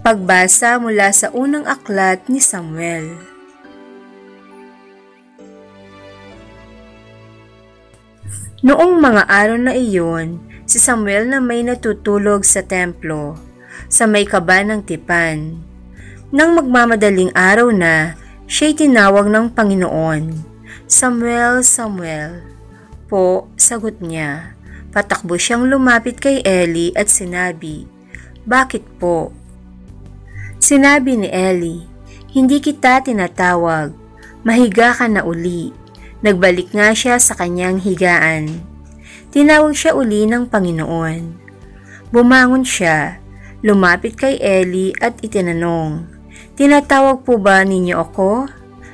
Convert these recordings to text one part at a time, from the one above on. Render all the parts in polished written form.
Pagbasa mula sa unang aklat ni Samuel. Noong mga araw na iyon, si Samuel na may natutulog sa templo, sa may kaba ng tipan. Nang magmamadaling araw na, siya'y tinawag ng Panginoon. "Samuel, Samuel." "Po," sagot niya. Patakbo siyang lumapit kay Eli at sinabi, "Bakit po?" Sinabi ni Eli, "Hindi kita tinatawag. Mahiga ka na uli." Nagbalik nga siya sa kanyang higaan. Tinawag siya uli ng Panginoon. Bumangon siya, lumapit kay Eli at itinanong, "Tinatawag po ba ninyo ako?"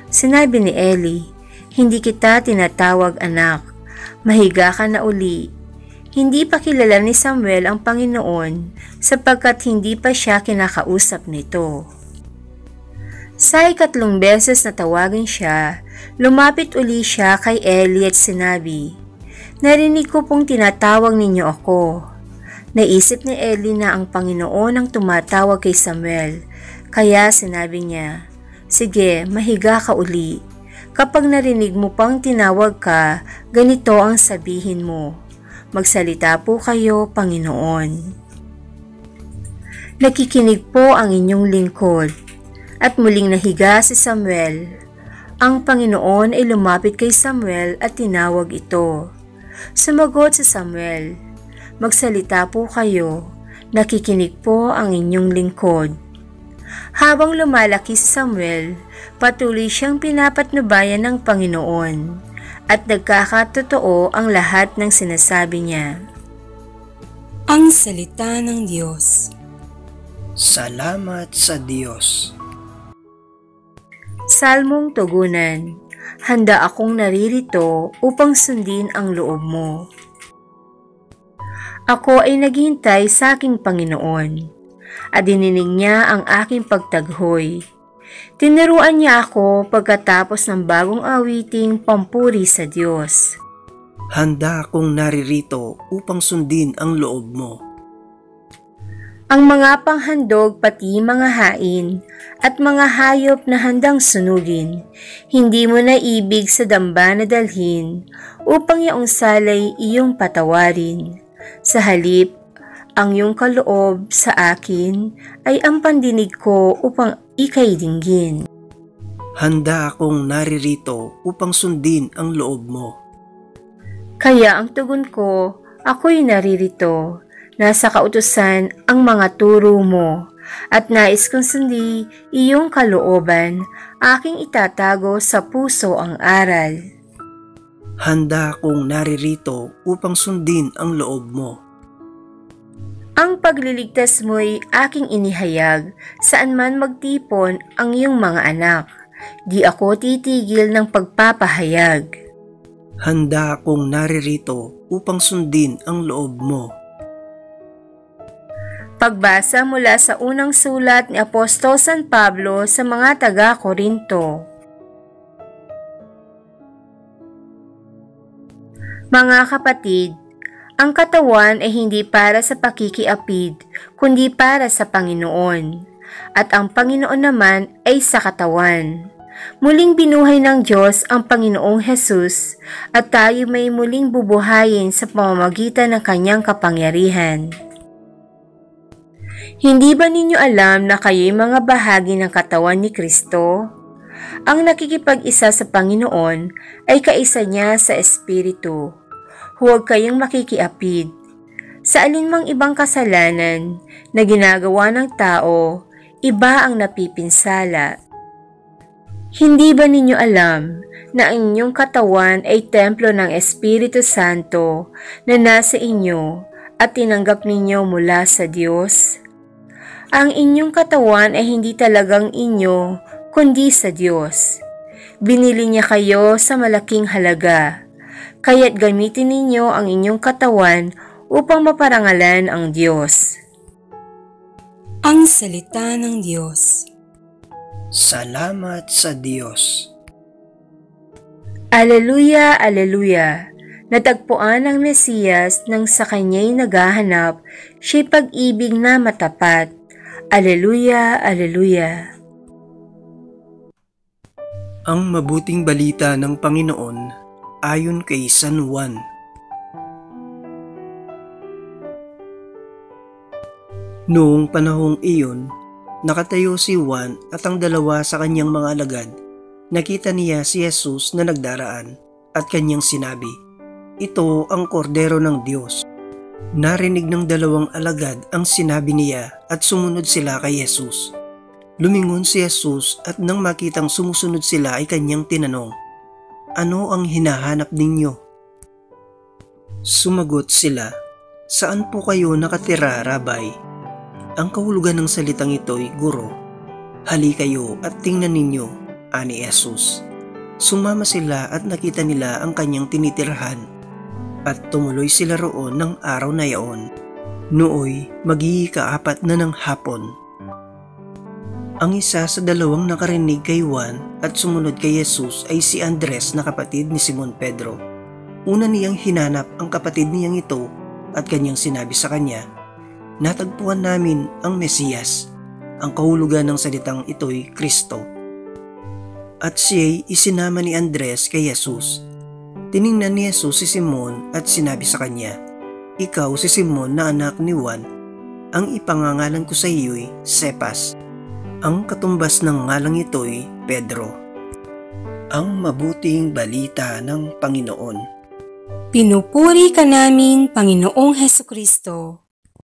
Sinabi ni Eli, "Hindi kita tinatawag, anak. Mahiga ka na uli." Hindi pa kilala ni Samuel ang Panginoon sapagkat hindi pa siya kinakausap nito. Sa ikatlong beses na tawagin siya, lumapit uli siya kay Eli at sinabi, "Narinig ko pong tinatawag ninyo ako." Naisip ni Eli na ang Panginoon ang tumatawag kay Samuel, kaya sinabi niya, "Sige, mahiga ka uli. Kapag narinig mo pang tinawag ka, ganito ang sabihin mo, 'Magsalita po kayo, Panginoon.'" Nakikinig po ang inyong lingkod. At muling nahiga si Samuel. Ang Panginoon ay lumapit kay Samuel at tinawag ito. Sumagot si Samuel, "Magsalita po kayo. Nakikinig po ang inyong lingkod." Habang lumalaki si Samuel, patuloy siyang pinapatnubayan ng Panginoon at nagkakatotoo ang lahat ng sinasabi niya. Ang salita ng Diyos. Salamat sa Diyos. Salmong tugunan. Handa akong naririto upang sundin ang loob mo. Ako ay naghihintay sa aking Panginoon, at dininig niya ang aking pagtaghoy. Tinuruan niya ako pagkatapos ng bagong awiting pampuri sa Diyos. Handa akong naririto upang sundin ang loob mo. Ang mga panghandog pati mga hain at mga hayop na handang sunugin, hindi mo na ibig sa damba na dalhin upang yaong salay iyong patawarin. Sa halip, ang iyong kaloob sa akin ay ang pandinig ko upang ika'y dinggin. Handa akong naririto upang sundin ang loob mo. Kaya ang tugon ko, ako'y naririto. Nasa kautusan ang mga turo mo, at nais kong sundi iyong kalooban, aking itatago sa puso ang aral. Handa akong naririto upang sundin ang loob mo. Ang pagliligtas mo'y aking inihayag, saan man magtipon ang iyong mga anak. Di ako titigil ng pagpapahayag. Handa akong naririto upang sundin ang loob mo. Pagbasa mula sa unang sulat ni Apostol San Pablo sa mga taga-Korinto. Mga kapatid, ang katawan ay hindi para sa pakikiapid, kundi para sa Panginoon, at ang Panginoon naman ay sa katawan. Muling binuhay ng Diyos ang Panginoong Hesus, at tayo may muling bubuhayin sa pamamagitan ng kanyang kapangyarihan. Hindi ba ninyo alam na kayo'y mga bahagi ng katawan ni Kristo? Ang nakikipag-isa sa Panginoon ay kaisa niya sa Espiritu. Huwag kayong makikiapid. Sa alinmang ibang kasalanan na ginagawa ng tao, iba ang napipinsala. Hindi ba ninyo alam na ang inyong katawan ay templo ng Espiritu Santo na nasa inyo at tinanggap ninyo mula sa Diyos? Ang inyong katawan ay hindi talagang inyo, kundi sa Diyos. Binili niya kayo sa malaking halaga, kaya't gamitin ninyo ang inyong katawan upang maparangalan ang Diyos. Ang salita ng Diyos. Salamat sa Diyos. Aleluya, aleluya! Natagpuan ng Mesiyas nang sa kanya'y naghahanap, siya'y pag-ibig na matapat. Alleluia, Alleluia. Ang mabuting balita ng Panginoon ayon kay San Juan. Noong panahong iyon, nakatayo si Juan at ang dalawa sa kanyang mga alagad. Nakita niya si Jesus na nagdaraan at kanyang sinabi, "Ito ang kordero ng Diyos." Narinig ng dalawang alagad ang sinabi niya at sumunod sila kay Jesus. Lumingon si Jesus at nang makitang sumusunod sila ay kanyang tinanong, "Ano ang hinahanap ninyo?" Sumagot sila, "Saan po kayo nakatira, Rabay?" Ang kahulugan ng salitang ito'y, "Guro, hali kayo at tingnan ninyo," ani Jesus. Sumama sila at nakita nila ang kanyang tinitirhan at tumuloy sila roon ng araw na yaon. Nooy mag-iikaapat na ng hapon. Ang isa sa dalawang nakarinig kay Juan at sumunod kay Jesus ay si Andres na kapatid ni Simon Pedro. Una niyang hinanap ang kapatid niyang ito at kanyang sinabi sa kanya, "Natagpuan namin ang Mesiyas." Ang kahulugan ng salitang ito'y Kristo. At siya'y isinama ni Andres kay Jesus. Tiningnan ni Jesus si Simon at sinabi sa kanya, "Ikaw si Simon na anak ni Juan. Ang ipangangalan ko sa iyo'y Cephas." Ang katumbas ng ngalang ito'y Pedro. Ang mabuting balita ng Panginoon. Pinupuri ka namin, Panginoong Hesukristo.